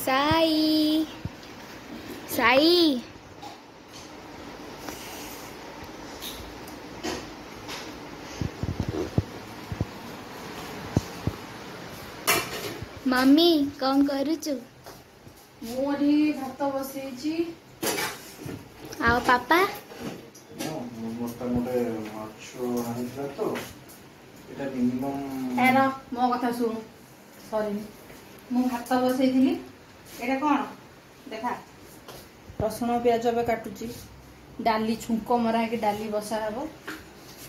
Sai Sai mummy कौन करुचु मोरी भात बसैची आओ पापा मोटा मोटे माछ आनिला तो एटा मिनिमम एरा मो कथा सुन सॉरी मु भात बसैथिली एटा कोन देखा रसुण प्याज बे काटुची डाली छुंको मरा के डाली बसा हबो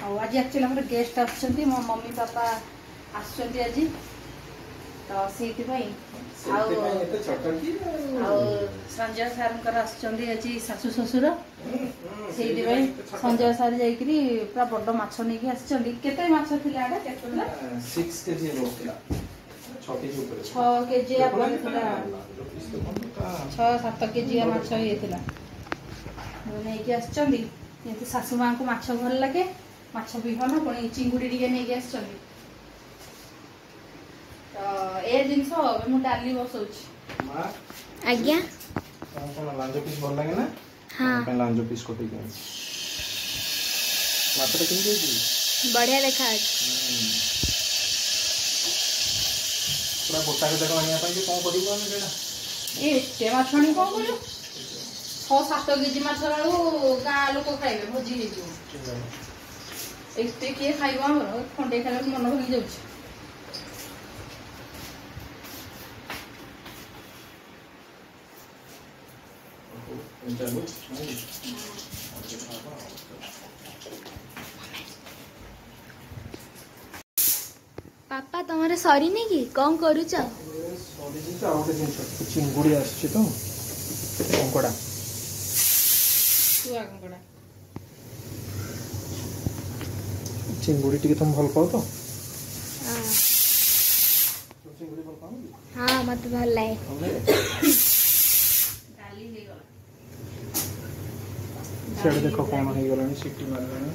आ आज एक्चुअली हमर गेस्ट आछंती मो मम्मी पापा आछंती आज तो सेति पई संजय सार आज शाशु ससुर से संजय सार जाइकरी पूरा बड़ माछ नहीं आते माछ थिला 6 केजी रोकला 6 केजी ऊपर 6 केजी आपन थिला 6-7 केजी माछ ये थिला नहीं कि आछंदी ये शाशु मां को माछ भल लागे माछ बिहन पुणी चिंगुड़ी टिके नहीं कि आछंदी तो ए जिंस मु डाली बसौची मां आज्ञा कौन लांजो पीस भल लागे ना हां पे लांजो पीस कोटी के मात्र किन देजी बढ़िया देखा पूरा गोटा के देखो आनिया पई कोन करिबो हम जेडा ए ते माछणी कोन करू 6-7 केजी माछ राळू गा लोक खाइबे भोजी हे जो एते के खाइबो हमर खंडे खाले मन भगी जाउछ पापा तुम्हारे सरी नहीं कि कौन करूच चिंगुड़ी आछी तो कंकड़ा तुआ कंकड़ा चिंगुड़ी टिके तुम भल पाओ तो हाँ चिंगुड़ी भल पाओ हाँ मत भल लागे डाली हे गला सेड देखो कोन हे गलानी सिटी मारलानी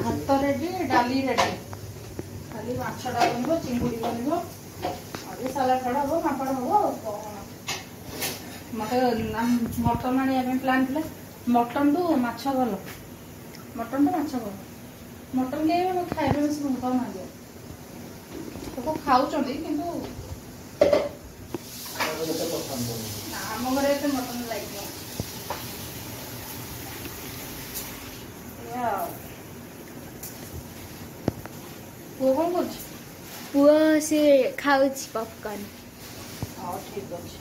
भात रेडी डाली रेडी खाली माछड़ा बनबो चिंगुड़ी बनबो आगे साला खड़ा हो पापड़ हो मते मटन आनी आमे प्लान थिला मटन तो माछ भलो मटन तो माछ भलो मटन के मैं खाइबे में सुन पाउ ना दियो तो खाउ चंदी किंतु हम घरे ते मटन लागियो या वो कौन कुछ पुआ से खाउच पॉपकॉर्न हाँ ठीक अच्छे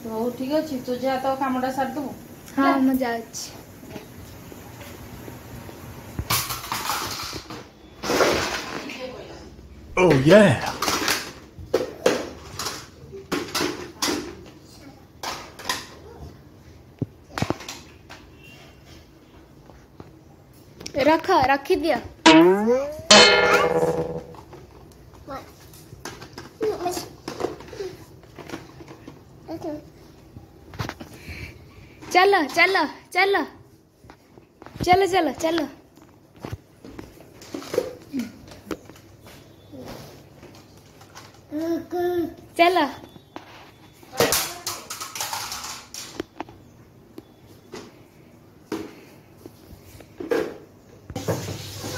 तो ठीक अच्छे तू जा तो कामटा सार दबु हाँ मैं जाउच Oh yeah. रखी दिया चलो चलो चलो चलो चलो चलो चलो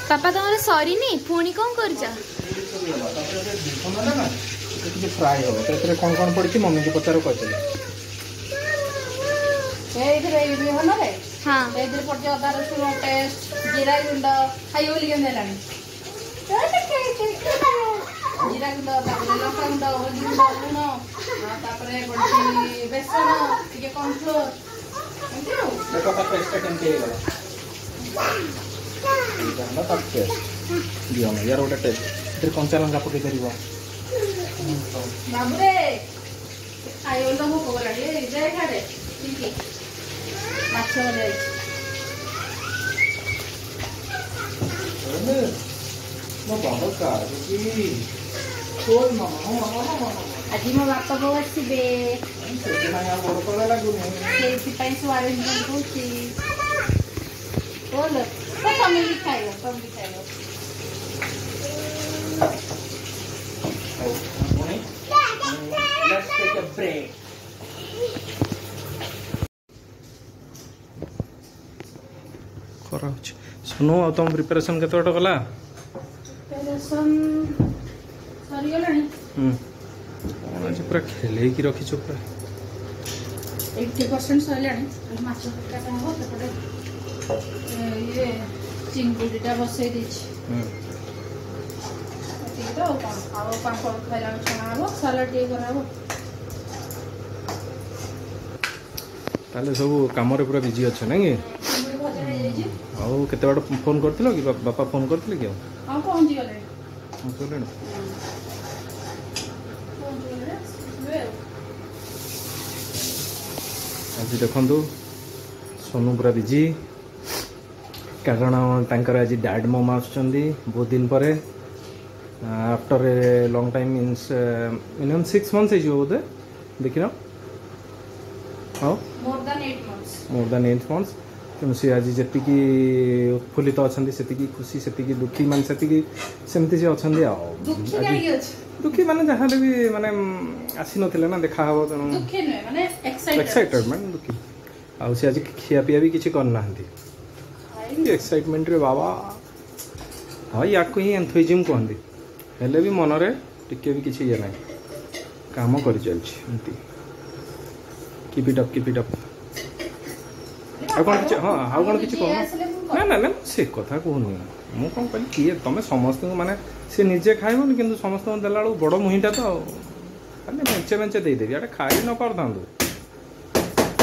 पापा तुम्हारे सॉरी नहीं पुणी कौन कर फ्राई हो तो कौन पड़ी मम्मी को पचार कहते हाँ अदा रसुण पेस्ट जीरा गुंड खाई जीरा गुंड लंका गुंड हल्दी गुंड लुण बेसन टे कॉर्नफ्लोर यार गोटे टेस्ट कंचा लंका पकई पार बाबुरे खाई भोक गलानी जाए खाए माछ आज मो बापा बो आसबे सब अरेंजमेंट होती बोल तुम भी खाइब तुम भी खाइब take a break. କରାଉଛି ଶୁଣୁ ଆଉ ତମ ପ୍ରିପାରେସନ୍ କେତେ ବାଟ ଗଲା? ପ୍ରିପାରେସନ୍ ସରିଗଲାଣି। କ'ଣ ଆଜି ପୁରା ଖେଲେଇକି ରଖିଛୁ ପୁରା। 80% ସରିଲାଣି। ମାଛ ତରକାରୀ ହେବ ସେପଟେ ଇଏ ଚିଙ୍ଗୁଡ଼ିଟା ବସେଇ ଦେଇଛି। ଏତିକି ତ ଆଉ କ'ଣ ଆଉ ପାମ୍ପଡ଼ ଖାଇଲା ଛଣା ହେବ ସାଲାଡ଼ ଟିକେ କରାହେବ। ତାହେଲେ ସବୁ କାମରେ ପୁରା ବିଜି ଅଛ ନାଇଁ କି? ଚିଙ୍ଗୁଡ଼ି ଭଜା ହେଇଯାଇଛି। ଆଉ କେତେ ବାଟ ଫୋନ୍ କରିଥିଲ କି ବାପା ଫୋନ୍ କରିଥିଲେ କି? ଆଉ ହଁ ପହଞ୍ଚିଗଲେଣି। ପହଞ୍ଚିଗଲେଣି। ଆଜି ଦେଖନ୍ତୁ ସୋନୁ ପୁରା ବିଜି କାରଣ ତାଙ୍କର ଆଜି ଡ୍ୟାଡ୍ ମମ୍ ଆସୁଛନ୍ତି ବହୁତ ଦିନ ପରେ after a long time means minimum 6 months ହେଇଯିବ ବୋଧେ ଦେଖିନ? ହଁ ମୋର୍ ଦାନ୍ 8 months। ତେଣୁ ସେ ଆଜି ଯେତିକି ଉତ୍ଫୁଲ୍ଲିତ ଅଛନ୍ତି ସେତିକି ଖୁସି ସେତିକି ଦୁଃଖୀ ମାନେ ସେତିକି ସେମିତି ସେ ଅଛନ୍ତି ଆଉ। ଦୁଃଖୀ ମାନେ ଯାହାହେଲେ ବି ମାନେ ଆସିନଥିଲେ ନା ଦେଖା ହେବ ତେଣୁ ଏକ୍ସାଇଟେଡ୍ ଦୁଃଖୀ। ଆଉ ସେ ଆଜି ଖିଆପିଆ ବି କିଛି କରିନାହାନ୍ତି ଏକ୍ସାଇଟମେଣ୍ଟରେ ବାବା। ହଁ ୟାକୁ ହିଁ ଏନ୍ଥୁଇଜିମ୍ କୁହନ୍ତି। ହେଲେ ବି ମନରେ ଟିକେ ବି କିଛି ଇଏ ନାହିଁ କାମ କରିଚାଲିଛି ଏମିତି କିପ୍ ଇଟ୍ ଅପ୍। ଆଉ କ'ଣ କିଛି ହଁ ଆଉ କ'ଣ କିଛି କହୁନ? ନା ସେ କଥା କହୁନି ମୁଁ କ'ଣ କହିଲି କିଏ ତମେ ସମସ୍ତଙ୍କୁ ମାନେ ସେ ନିଜେ ଖାଇବନି କିନ୍ତୁ ସମସ୍ତଙ୍କୁ ଦେଲା ବେଳକୁ ବଡ଼ ମୁହିଁଟା ତ ଆଉ ଖାଲି ମେଞ୍ଚେ ଦେଇଦେବି ଆଡ଼େ ଖାଇ ନ ପାରୁଥାନ୍ତୁ।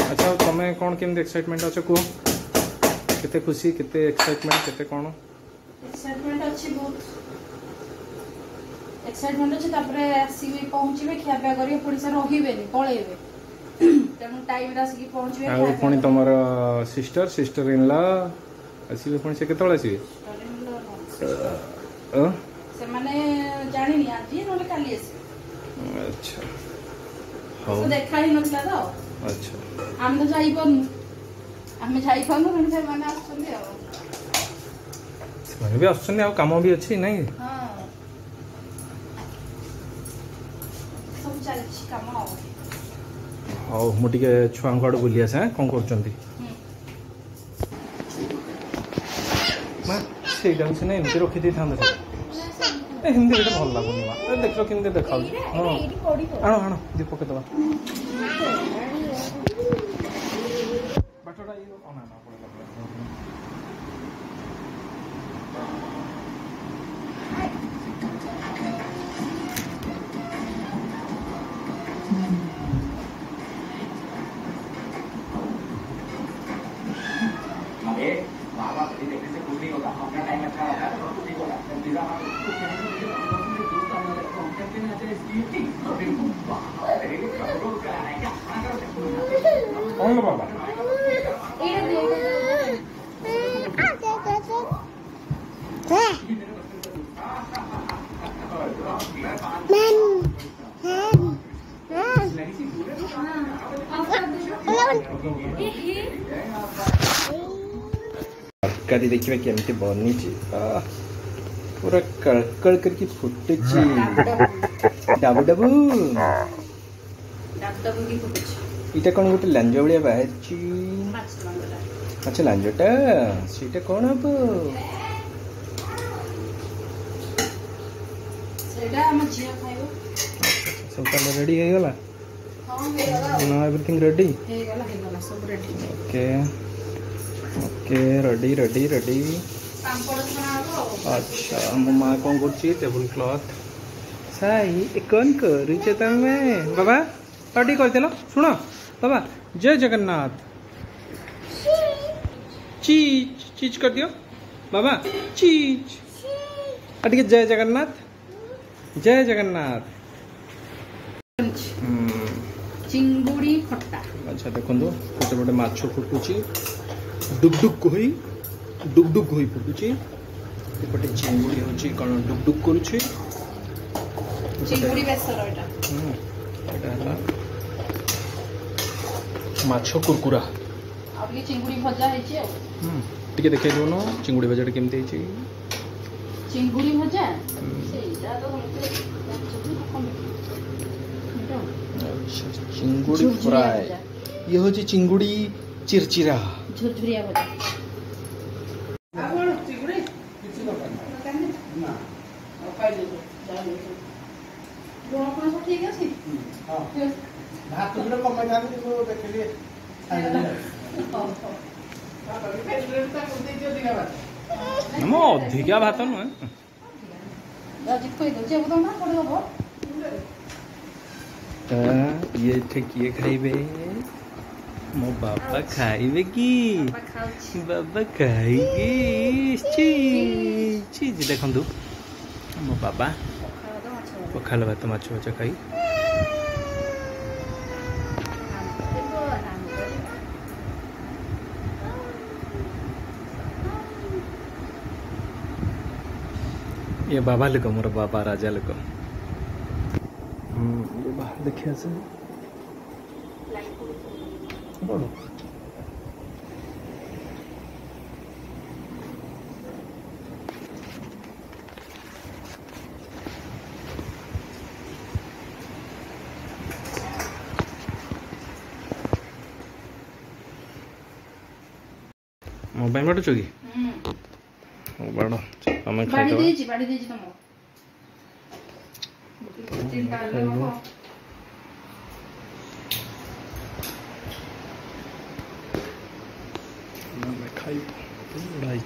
ଆଚ୍ଛା ଆଉ ତମେ କ'ଣ କେମିତି ଏକ୍ସାଇଟମେଣ୍ଟ ଅଛ କୁହ? କେତେ ଖୁସି କେତେ ଏକ୍ସାଇଟମେଣ୍ଟ କେତେ କ'ଣ? ଏକ୍ସାଇଟମେଣ୍ଟ ଅଛି ବହୁତ ଏକ୍ସାଇଟମେଣ୍ଟ ଅଛି। ତାପରେ ଆସିବି ପହଞ୍ଚିବେ ଖିଆପିଆ କରିବେ ପୁଣି ସେ ରହିବେନି ପଳେଇବେ ତେଣୁ ଟାଇମ୍ରେ ଆସିକି ପହଞ୍ଚିବେ। ଆଉ ପୁଣି ତମର ସିଷ୍ଟର ଇନ୍ ଲ ଆସିବେ ପୁଣି ସେ କେତେବେଳେ ଆସିବେ? ସେମାନେ ଜାଣିନି ଆଜି ନହେଲେ କାଲି ଆସିବେ। ଆଚ୍ଛା ହଉ ଦେଖା ହିଁ ନଥିଲା ତ। ଆଚ୍ଛା ଆମେ ତ ଯାଇପାରୁନୁ ତେଣୁ ସେମାନେ ଆସୁଛନ୍ତି ଆଉ। ସେମାନେ ବି ଆସୁଛନ୍ତି ଆଉ କାମ ବି ଅଛି ନାଇଁ? ସବୁ ଚାଲିଛି କାମ ଆଉ। ହଉ ମୁଁ ଟିକେ ଛୁଆଙ୍କ ଆଡ଼ୁ ବୁଲି ଆସେ କ'ଣ କରୁଛନ୍ତି? ମା ସେଇଟାକୁ ସିନା ଏମିତି ରଖିଦେଇଥାନ୍ତେ ଏମିତି ଏଇଟା ଭଲ ଲାଗୁନି ମା ଦେଖିଲ କେମିତି ଦେଖାଉଛି। ହଁ ଆଣ ଦୀପ ପକେଇଦେବା ବାଟଟା କ'ଣ ବାବା ତରକାରୀ ଦେଖିବା କେମିତି ବନିଛି ପୁରା କଳକଳ କରିକି ଫୁଟୁଛି ଡାବୁ ଏଇଟା କ'ଣ ଗୋଟେ ଲାଞ୍ଜ ଭଳିଆ ବାହାରିଛି? ଆଚ୍ଛା ଲାଞ୍ଜଟା ସେଇଟା କ'ଣ ହବ? ସବୁ ତାହେଲେ ରେଡ଼ି ହେଇଗଲା? Everything ready? Okay ready. ଆଚ୍ଛା ମୋ ମା କ'ଣ କରୁଛି? ଟେବୁଲ କ୍ଲଥ୍ ସାଇ କ'ଣ କରୁଛ ତମେ? ବାବା ଆଉ ଟିକେ କରିଦେଲ ଶୁଣ ବାବା ଜୟ ଜଗନ୍ନାଥ ଚିଜ୍ କରିଦିଅ ବାବା ଚିଜ୍ ଆଉ ଟିକେ ଜୟ ଜଗନ୍ନାଥ ଚିଙ୍ଗୁଡ଼ି ଖଟା। ଆଚ୍ଛା ଦେଖନ୍ତୁ ଗୋଟେ ଗୋଟେ ମାଛ ଫୁଟୁଛି ଡୁକ୍ ହୋଇ ଫୁଟୁଛି। ଏପଟେ ଚିଙ୍ଗୁଡ଼ି ହେଉଛି କ'ଣ ଡୁକ୍ କରୁଛି। ଚିଙ୍ଗୁଡ଼ି ବେସର ଏଇଟା ହେଲା ମାଛ କୁରକୁରା ଆଉ ଟିକେ ଚିଙ୍ଗୁଡ଼ି ଭଜା ହେଇଛି ଆଉ। ଟିକେ ଦେଖେଇ ଦେଉନ ଚିଙ୍ଗୁଡ଼ି ଭଜାଟା କେମିତି ହେଇଛି? ଚିଙ୍ଗୁଡ଼ି ଭଜା ସେଇଟା ତ चिंगुड़ी झुरझुरिया फ्राई भजा। ये होची चिंगुड़ी चिरचिरा झुरझुरिया भजा ठीक अच्छे मो अधिका भात नुहे ये किए खाइबे मो बाबा खाइबे कि बाबा खाइबे चीज देखंतु मो बाबा पखाल भात माछ भजा खाई ये बाबा लोक मोर बाबा राजा लोक ये बाहर देखिए से बड़ो मोबाइल बाटो चोगी बाड़ो हमें खाई दो बाड़ी देजी तुम चिंता ले हो मैं खाई उड़ाई